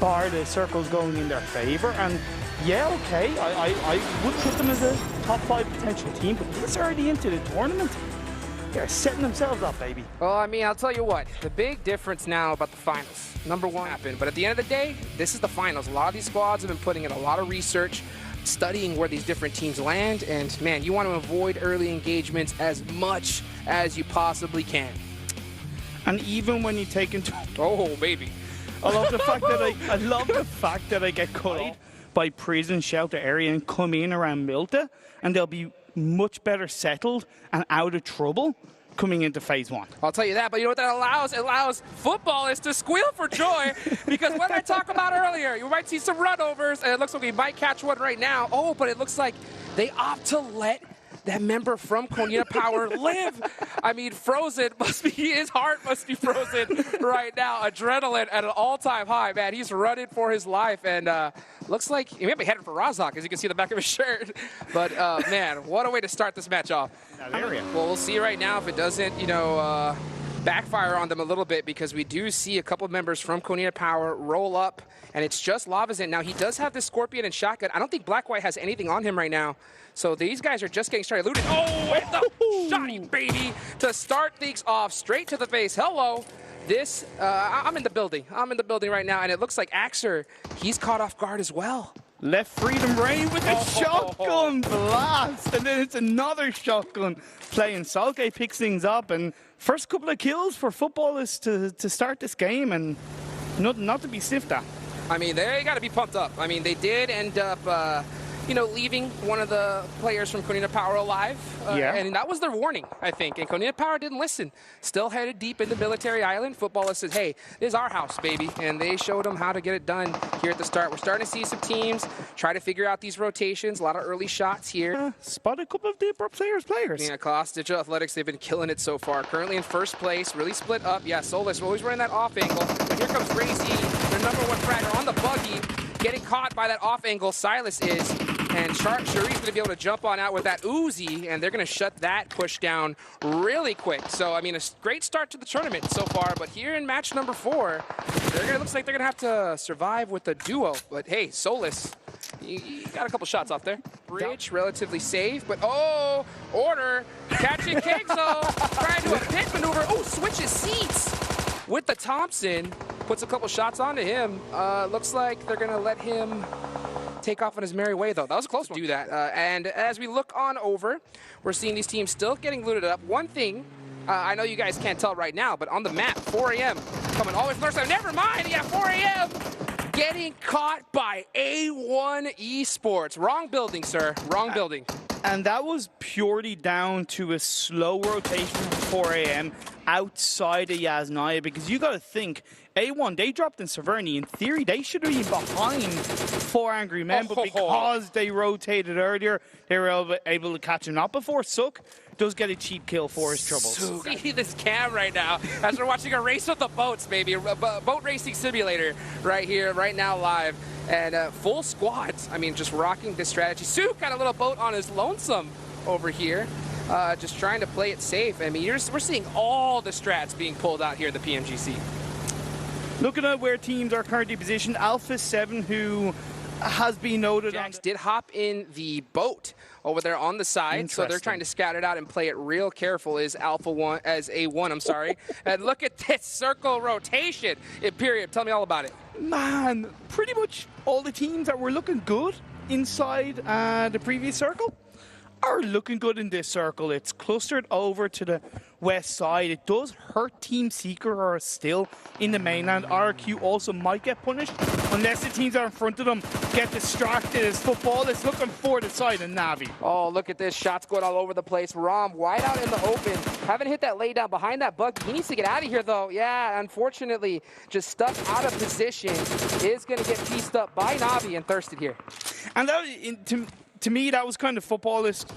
bar the circles going in their favour, and yeah, okay, I would put them as a top 5 potential team, but this early into the tournament, they're setting themselves up, baby. Well, I mean, I'll tell you what, the big difference now about the finals, number one happened, but at the end of the day, this is the finals. A lot of these squads have been putting in a lot of research, studying where these different teams land, and man, you want to avoid early engagements as much as you possibly can. And even when you take into... Oh, baby. I love the fact that I get cut by Prison Shelter area and come in around Milta, and they'll be much better settled and out of trouble coming into phase 1. I'll tell you that, but you know what that allows? It allows Futbolist to squeal for joy, because what I talked about earlier, you might see some runovers, and it looks like we might catch one right now. Oh, but it looks like they opt to let that member from Konina Power live. I mean, frozen must be, his heart must be frozen right now. Adrenaline at an all-time high, man. He's running for his life, and looks like he may be headed for Rozhok, as you can see the back of his shirt. But man, what a way to start this match off. Well, we'll see right now if it doesn't, you know, backfire on them a little bit, because we do see a couple members from Konina Power roll up, and it's just Lavazin. Now, he does have this Scorpion and Shotgun. I don't think Black White has anything on him right now. So these guys are just getting started. Looted. Oh, and the shotty, baby, to start things off straight to the face. Hello. This, I'm in the building. I'm in the building right now, and it looks like Axer, he's caught off guard as well. Left Freedom Rain with a shotgun blast, and then it's another shotgun playing. Solke picks things up, and first couple of kills for Futbolist to start this game, and not to be sniffed at. I mean, they got to be pumped up. I mean, they did end up, you know, leaving one of the players from Konina Power alive. And that was their warning, I think. And Konina Power didn't listen. Still headed deep into Military Island. Futbolist says, hey, this is our house, baby. And they showed them how to get it done here at the start. We're starting to see some teams try to figure out these rotations. A lot of early shots here. Spot a couple of the Abrupt Slayers players. Yeah, Klas, Digital Athletics, they've been killing it so far. Currently in first place, really split up. Yeah, Solus always running that off angle. And here comes Crazy, their #1 fragger on the buggy. Getting caught by that off angle, Silas is. And Sharif's going to be able to jump on out with that Uzi, and they're going to shut that push down really quick. So, I mean, a great start to the tournament so far, but here in match number 4, looks like they're going to have to survive with a duo. But hey, Solus, you got a couple shots off there. Bridge, relatively safe, but oh, Order, catching Kegzo, trying to do a pit maneuver. Oh, switches seats with the Thompson, puts a couple shots onto him. Looks like they're going to let him take off on his merry way, though. That was a close one. Do that. And as we look on over, we're seeing these teams still getting looted up. One thing, I know you guys can't tell right now, but on the map, 4 a.m. coming always first time. Never mind. Yeah, 4 a.m. getting caught by A1 eSports. Wrong building, sir. Wrong building. And that was purely down to a slow rotation from 4 a.m. outside of Yasnaya, because you got to think, A1, they dropped in Severny. In theory, they should have been behind 4 Angry Men, but because they rotated earlier, they were able to catch him. Not before Suk does get a cheap kill for his troubles. See this cam right now as we're watching a race with the boats, baby. A boat racing simulator right here, right now live. And full squads, I mean, just rocking this strategy. Suk got a little boat on his lonesome over here. Just trying to play it safe. I mean, we're seeing all the strats being pulled out here at the Pmgc. Looking at where teams are currently positioned, Alpha 7, who has been noted Jax did hop in the boat over there on the side, so they're trying to scout it out and play it real careful as A1, I'm sorry. And look at this circle rotation. Imperium, tell me all about it. Man, pretty much all the teams that were looking good inside the previous circle are looking good in this circle. It's clustered over to the west side. It does hurt Team Seeker, who are still in the mainland. RRQ also might get punished unless the teams that are in front of them get distracted as Futbolist looking for the side of Navi. Oh, look at this. Shots going all over the place. Rom wide out in the open. Haven't hit that lay down behind that bug. He needs to get out of here, though. Yeah, unfortunately, just stuck out of position. Is going to get pieced up by Navi and thirsted here. And that, to me, that was kind of Futbolist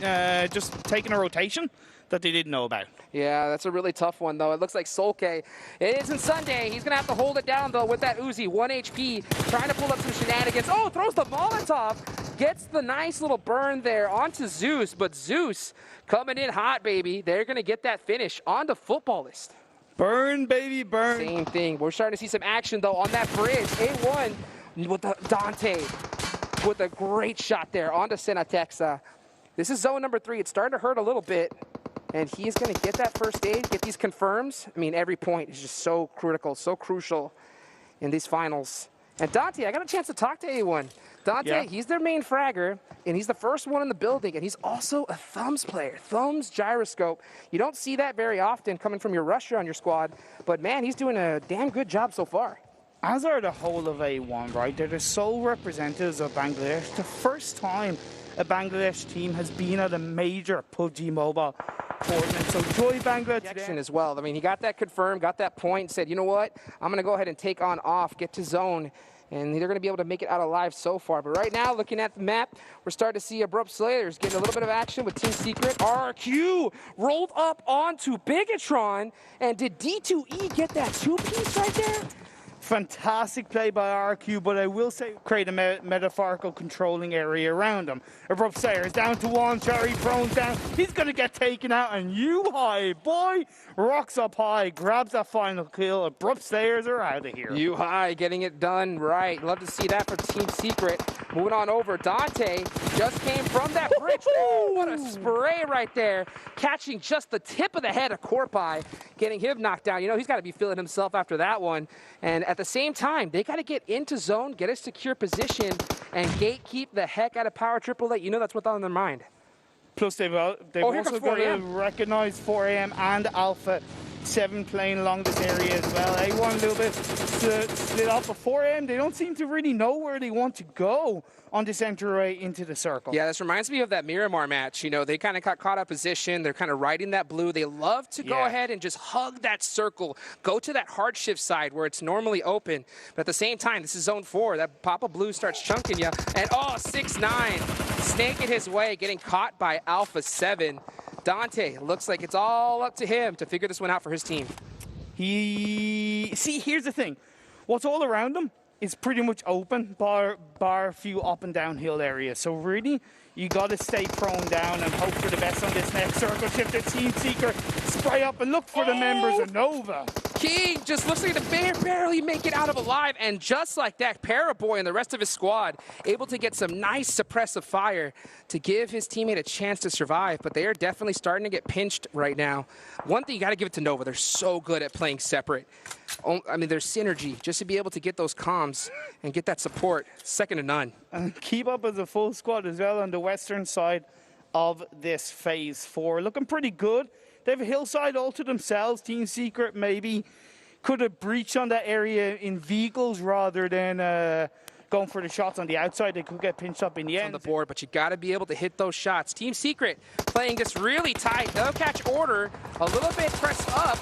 just taking a rotation that they didn't know about. Yeah, that's a really tough one, though. It looks like Solke. It isn't Sunday. He's going to have to hold it down, though, with that Uzi. 1 HP, trying to pull up some shenanigans. Oh, throws the Molotov. Gets the nice little burn there onto Zeus, but Zeus coming in hot, baby. They're going to get that finish on the Futbolist. Burn, baby, burn. Same thing. We're starting to see some action, though, on that bridge. A1 with the Dante with a great shot there onto Senatexa. This is zone number 3. It's starting to hurt a little bit, and he's going to get that first aid, get these confirms. I mean, every point is just so critical, so crucial in these finals. And Dante, I got a chance to talk to A1. Dante, he's their main fragger, and he's the first one in the building, and he's also a thumbs player, thumbs gyroscope. You don't see that very often coming from your rusher on your squad, but man, he's doing a damn good job so far. As are the whole of A1, right? They're the sole representatives of Bangladesh. The first time a Bangladesh team has been at a major PUBG Mobile tournament. So joy Bangladesh as well. I mean, he got that confirmed, got that point, said, you know what? I'm going to go ahead and take on off, get to zone. And they're going to be able to make it out alive so far. But right now, looking at the map, we're starting to see Abrupt Slayers getting a little bit of action with Team Secret. RRQ rolled up onto Bigetron. And did D2E get that 2-piece right there? Fantastic play by RRQ, but I will say create a metaphorical controlling area around him. Abrupt Slayers down to one, Cherry prone down. He's going to get taken out, and U-High, boy, rocks up high, grabs that final kill. Abrupt Slayers are out of here. U-High getting it done right. Love to see that from Team Secret. Moving on over, Dante just came from that bridge. Oh, what a spray right there. Catching just the tip of the head of Corpeye, getting him knocked down. You know, he's got to be feeling himself after that one. And at the same time, they got to get into zone, get a secure position, and gatekeep the heck out of Power Triple Eight. You know that's what's on their mind. Plus, they've also got to recognize 4AM and Alpha 7 playing along this area as well. A1 a little bit split up, but 4AM, they don't seem to really know where they want to go on this entryway into the circle. Yeah, this reminds me of that Miramar match. You know, they kind of got caught out of position. They're kind of riding that blue. They love to go ahead and just hug that circle, go to that hard shift side where it's normally open. But at the same time, this is zone 4. That Papa Blue starts chunking you. And, 6-9, snaking his way, getting caught by Alpha 7. Dante, looks like it's all up to him to figure this one out for his team. See, here's the thing. What's all around him is pretty much open, bar a few up and downhill areas. So really, you got to stay prone down and hope for the best on this next circle shift. The Team Seeker spray up and look for the members of Nova. King just looks like to barely make it out of alive, and just like that, Paraboy and the rest of his squad able to get some nice suppressive fire to give his teammate a chance to survive, but they are definitely starting to get pinched right now. One thing, you got to give it to Nova. They're so good at playing separate. I mean, there's synergy just to be able to get those comms and get that support, second to none. And keep up as a full squad as well on the western side of this phase 4. Looking pretty good. They have a hillside all to themselves. Team Secret maybe could have breached on that area in vehicles rather than going for the shots on the outside. They could get pinched up in the end. On the board, but you got to be able to hit those shots. Team Secret playing this really tight. They'll catch order a little bit pressed up.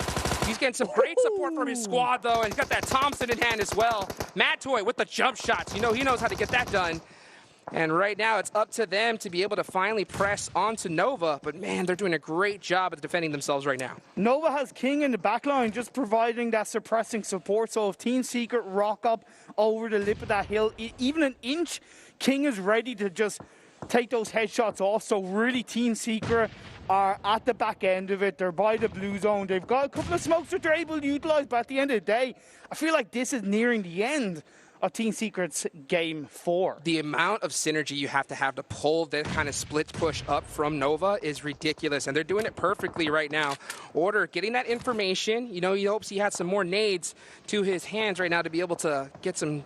He's getting some great support from his squad, though, and he's got that Thompson in hand as well. Mad Toy with the jump shots. You know, he knows how to get that done. And right now, it's up to them to be able to finally press onto Nova. But, man, they're doing a great job at defending themselves right now. Nova has King in the back line, just providing that suppressing support. So if Team Secret rock up over the lip of that hill, even an inch, King is ready to just take those headshots off. So really, Team Secret are at the back end of it. They're by the blue zone. They've got a couple of smokes that they're able to utilize. But at the end of the day, I feel like this is nearing the end of Team Secret's Game 4. The amount of synergy you have to pull that kind of split push up from Nova is ridiculous, and they're doing it perfectly right now. Order getting that information. You know, he hopes he has some more nades to his hands right now to be able to get some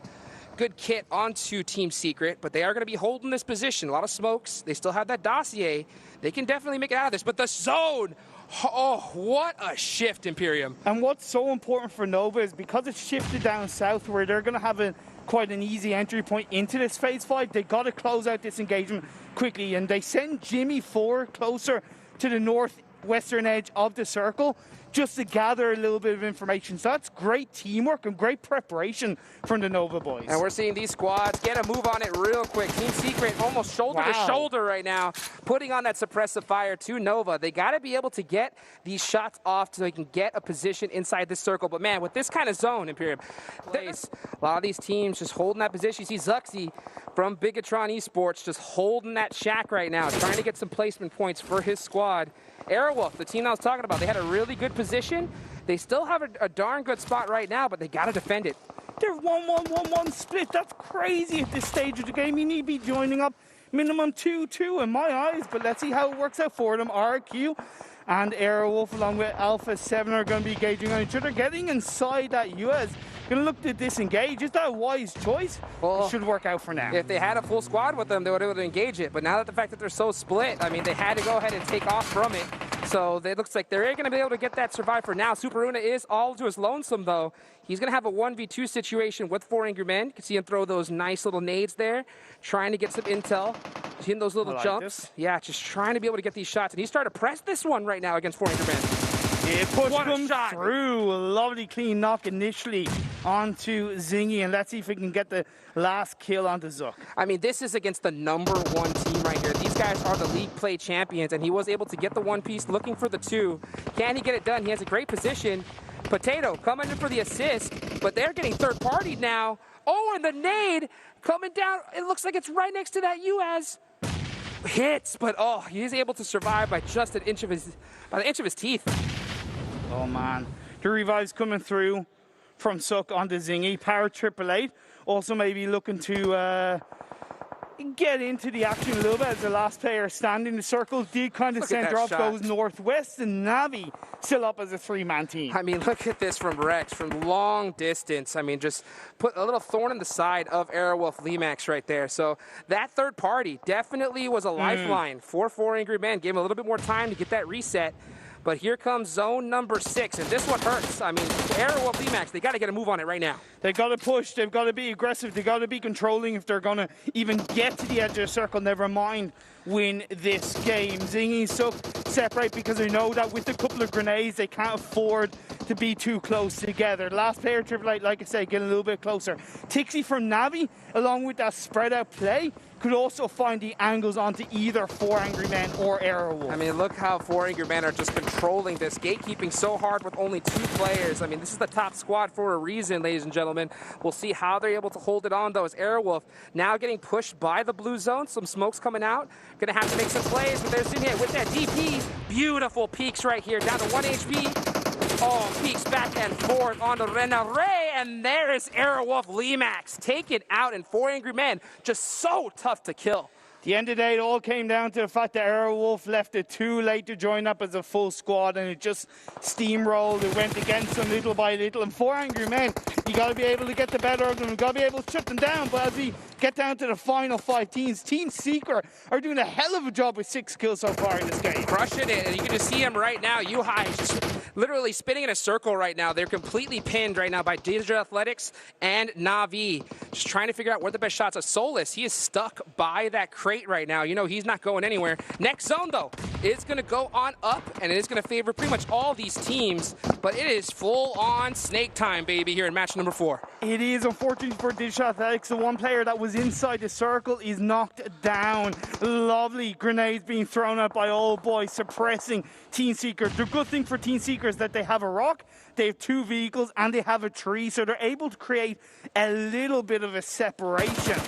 good kit onto Team Secret, but they are going to be holding this position. A lot of smokes. They still have that dossier. They can definitely make it out of this, but the zone, oh, what a shift, Imperium. And what's so important for Nova is because it's shifted down south where they're going to have quite an easy entry point into this phase 5, they got to close out this engagement quickly, and they send Jimmy 4 closer to the northwestern edge of the circle just to gather a little bit of information. So that's great teamwork and great preparation from the Nova boys. And we're seeing these squads get a move on it real quick. Team Secret almost shoulder to shoulder right now, putting on that suppressive fire to Nova. They got to be able to get these shots off so they can get a position inside this circle. But man, with this kind of zone, Imperium, a lot of these teams just holding that position. You see Zuxi from Bigetron eSports just holding that shack right now, trying to get some placement points for his squad. Aerowolf, the team I was talking about, they had a really good position, They still have a darn good spot right now, but they got to defend it. They're 1-1-1-1 split. That's crazy at this stage of the game. You need to be joining up minimum 2-2 in my eyes, but let's see how it works out for them. RRQ and Aerowolf along with Alpha 7 are going to be engaging on each other, getting inside that US. Going to look to disengage. Is that a wise choice? Well, it should work out for now. If they had a full squad with them, they would have been able to engage it. But now that the fact that they're so split, I mean, they had to go ahead and take off from it. So it looks like they're going to be able to get that survive for now. Super Una is all to his lonesome, though. He's going to have a 1v2 situation with 4 angry men. You can see him throw those nice little nades there, trying to get some intel. Hitting those little jumps. Yeah, just trying to be able to get these shots. And he's starting to press this one right now against 4 angry men. It pushed him through. A lovely clean knock initially onto Zingy, and let's see if we can get the last kill onto Zook. I mean, this is against the #1 team right here. These guys are the league play champions, and he was able to get the 1 piece, looking for the 2. Can he get it done? He has a great position. Potato coming in for the assist, but they're getting third-partied now. Oh, and the nade coming down. It looks like it's right next to that US. Hits, but oh, he's able to survive by just an inch of his teeth. Oh man, the revive's coming through from Zook onto Zingy. Power 888 also maybe looking to get into the action a little bit as the last player standing. The circle did kind of center off, goes northwest, and Navi still up as a 3-man team. I mean, look at this from Rex, from long distance. I mean, just put a little thorn in the side of Aerowolf Limax right there. So that third party definitely was a lifeline for 4 angry men. Gave him a little bit more time to get that reset. But here comes zone number 6, and this one hurts. I mean, Aerowolf Limax, they got to get a move on it right now. They got to push. They've got to be aggressive. They got to be controlling if they're going to even get to the edge of the circle. Never mind win this game. Zingy Zook separate because they know that with a couple of grenades, they can't afford to be too close together. Last player, Triple Eight, like I said, getting a little bit closer. Tixie from Navi, along with that spread out play, could also find the angles onto either 4 angry men or Aerowolf. I mean, look how 4 angry men are just controlling this, gatekeeping so hard with only 2 players. I mean, this is the top squad for a reason, ladies and gentlemen. We'll see how they're able to hold it on, though, as Aerowolf now getting pushed by the blue zone. Some smoke's coming out. Gonna have to make some plays, but they're sitting here with that DP. Beautiful peaks right here, down to 1 HP. Oh, peeks back and forth onto Renare, and there is Aerowolf Limax taken out, and 4 angry men, just so tough to kill. At the end of the day, it all came down to the fact that Aerowolf left it too late to join up as a full squad, and it just steamrolled. It went against them little by little, and 4 angry men, you got to be able to get the better of them. You got to be able to shut them down. But as we get down to the final 5 teams, Team Seeker are doing a hell of a job with 6 kills so far in this game. Crushing it, and you can just see him right now. Yuhai is just literally spinning in a circle right now. They're completely pinned right now by Digital Athletics and Navi. Just trying to figure out where the best shots are. Solus, he is stuck by that crate right now. You know, he's not going anywhere. Next zone, though, is going to go on up, and it is going to favor pretty much all these teams, but it is full-on snake time, baby, here in match number 4. It is, unfortunately for Digital Athletics. The one player that was inside the circle is knocked down. Lovely grenades being thrown out by Old Boy, suppressing Team Seeker. The good thing for Team Seeker is that they have a rock, they have 2 vehicles, and they have a tree, so they're able to create a little bit of a separation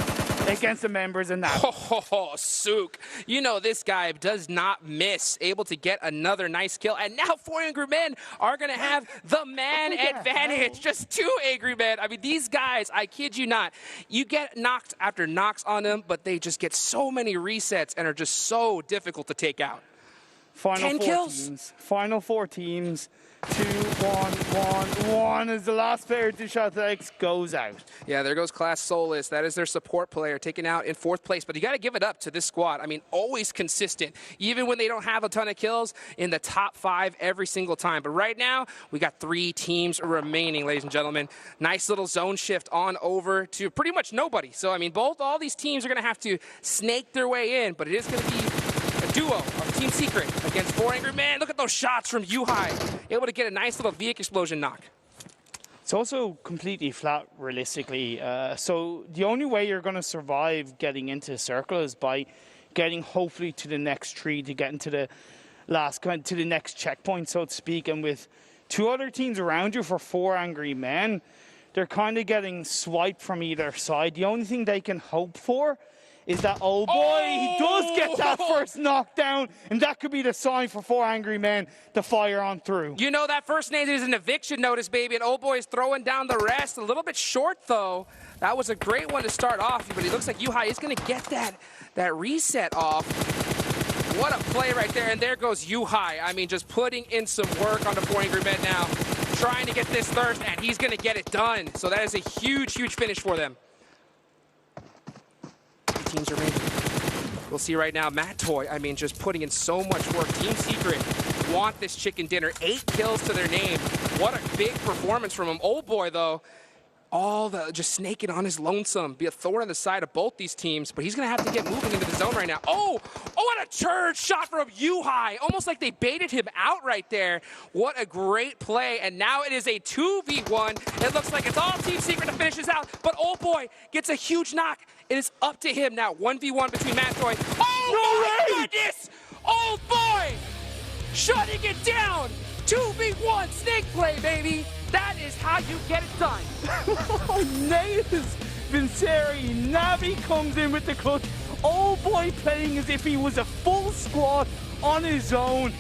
against the members in that. Oh, Sook. You know this guy does not miss. Able to get another nice kill. And now 4 angry men are going to have the man advantage. Just 2 angry men. I mean, these guys, I kid you not, you get knocked after knocks on them, but they just get so many resets and are just so difficult to take out. Final 4 kills. Teams. Final 4 teams. 2, 1, 1, 1 as the last player to Digital Athletics goes out. Yeah, there goes Klas Solus. That is their support player taken out in 4th place. But you got to give it up to this squad. I mean, always consistent. Even when they don't have a ton of kills, in the top 5 every single time. But right now, we got 3 teams remaining, ladies and gentlemen. Nice little zone shift on over to pretty much nobody. So, I mean, all these teams are going to have to snake their way in. But it is going to be a duo of Team Secret against 4 angry men. Look at those shots from Yuhai. Able to get a nice little vehicle explosion knock. It's also completely flat, realistically. So the only way you're going to survive getting into the circle is by getting hopefully to the next tree to get into the to the next checkpoint, so to speak. And with 2 other teams around you for 4 angry men, they're kind of getting swiped from either side. The only thing they can hope for is that, oh boy, he does get that first knockdown, and that could be the sign for 4 angry men to fire on through. You know, that first nade is an eviction notice, baby, and old boy is throwing down the rest. A little bit short, though. That was a great one to start off, but it looks like Yuhai is going to get that reset off. What a play right there, and there goes Yuhai. I mean, just putting in some work on the 4 angry men now, trying to get this thirst, and he's going to get it done. So that is a huge, huge finish for them. Teams are making. We'll see right now, Matt Toy, I mean, just putting in so much work. Team Secret want this chicken dinner. 8 kills to their name. What a big performance from him. Old boy, though, just snaking on his lonesome. Be a thorn on the side of both these teams, but he's going to have to get moving into the zone right now. Oh, what a charge shot from Yuhai. Almost like they baited him out right there. What a great play, and now it is a 2v1. It looks like it's all Team Secret to finish this out, but old boy gets a huge knock. It is up to him now. 1v1 between Matt Toy. Oh, no my goodness! Old boy shutting it down. 2v1 snake play, baby. That is how you get it done. Natus Vincere, Navi comes in with the clutch. Old boy playing as if he was a full squad on his own.